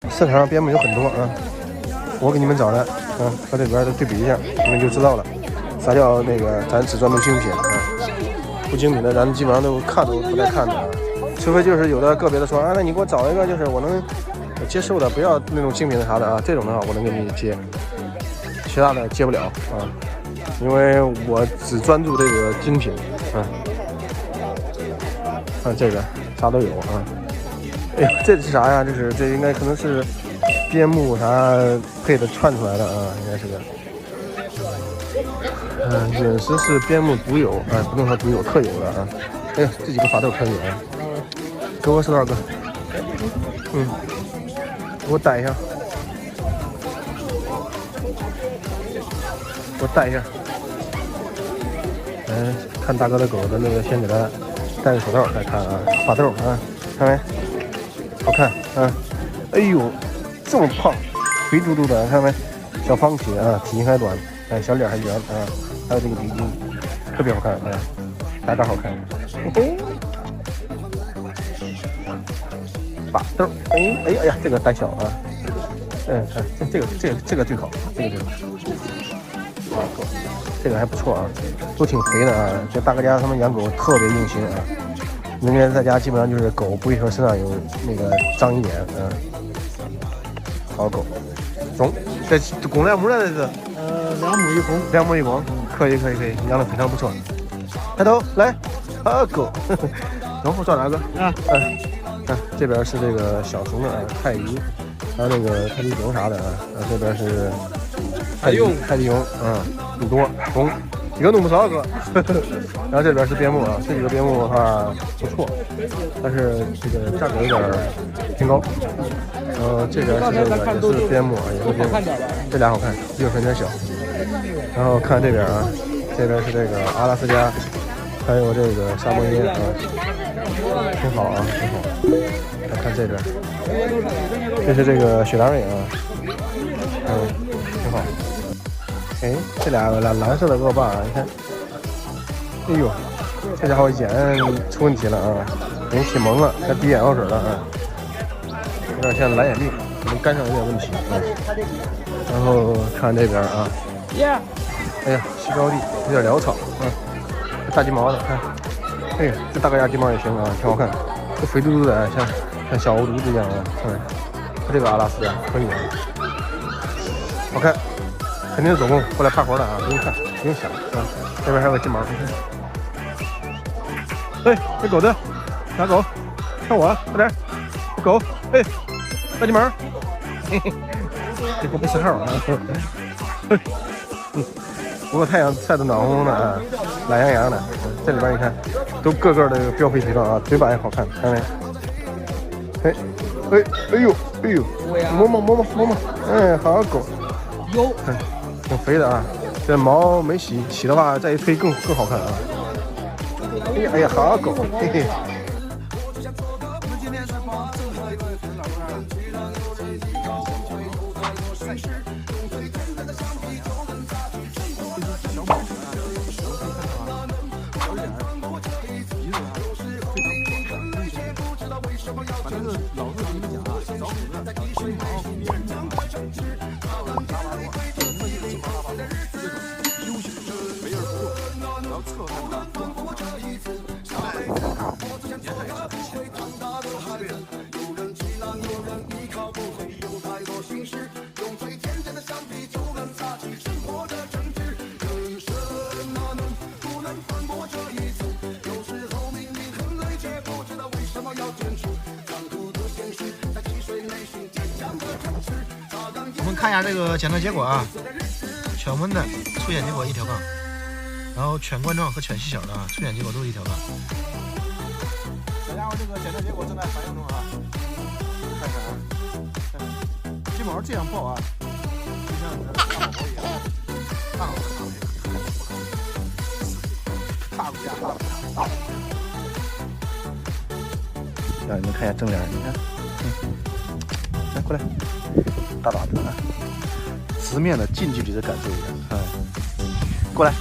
市场上边牧有很多啊，我给你们找的，和这边的对比一下，你们就知道了。啥叫那个咱只专注精品啊？不精品的咱基本上都看都不带看的啊，除非就是有的个别的说啊，那你给我找一个就是我能接受的，不要那种精品的啥的啊，这种的话我能给你接，其他的接不了啊，因为我只专注这个精品啊。看这个啥都有啊。哎呀，这是啥呀？这应该可能是边牧啥配的串出来的啊，应该是个。陨石是边牧独有，不能说独有，特有的啊。哎呀，这几个法斗可以啊，给我10多少个？给我带一下，给我带一下。看大哥的狗的那个，先给他戴个手套再看啊，法斗啊，看没？好看啊！哎呦，这么胖，肥嘟嘟的，看没？小胖腿啊，体型还短，小脸还圆啊，还有这个鼻筋，特别好看啊，大大好看。法斗，哎呀，这个胆小啊，这个最好，这个最好。这个还不错啊，都挺肥的啊。这大哥家他们养狗特别用心啊，人家在家基本上就是狗不会说身上有那个脏一点啊。好狗，中，这公两母的这是2母1公，2母1公，可以，养的非常不错。抬头来，好狗，然后找哪个？这边是这个小熊的泰迪，还有那个泰迪熊啥的啊，这边是泰迪熊，很多中，一个弄不少个。然后这边是边牧啊，这几个边牧的话不错，但是这个价格有点偏高。这边是这个也是边牧啊，也是边牧，这俩好看，比我身边小。然后看这边啊，这边是这个阿拉斯加，还有这个沙漠耶啊，挺好啊，挺好。来看这边，这是这个雪达瑞啊，挺好。哎，这俩蓝色的恶霸，你看，哎呦，这家伙眼出问题了啊，眼起蒙了，还滴眼药水了啊，有点像蓝眼病，可能肝上有点问题啊。然后看这边啊，哎呀，西高地有点潦草啊，这大金毛的，看，哎呀，这大哥家金毛也行啊，挺好看，这肥嘟嘟的，像小牦犊子一样啊，它这个阿拉斯加可以啊，好看。肯定是总共过来趴活的啊，不用看，不用想啊。这边还有个金毛，哎，这狗子，拿狗，看我，快点，这狗，哎，大金毛，嘿嘿，这个不信号啊。不过太阳晒得暖烘烘的啊，懒洋洋的。这里边你看，都个个的膘肥体壮啊，嘴巴也好看，看没？哎呦，摸，哎，好狗，有。挺肥的啊，这毛没洗的话，再一推更好看啊！哎呀，好狗，嘿嘿。反正是老是跟你们讲啊，找狗子金毛比别人强。我们看一下这个检测结果啊，犬温的出检结果1条杠，然后犬冠状和犬细小的出检结果都是1条杠。小家伙，这个检测结果正在反应中啊，看看啊，金毛这样抱啊，就像你的大宝宝一样，大好大骨架，大。让你们看一下正脸，你看，来过来，大爪子啊，直面的近距离的感受一下，过来。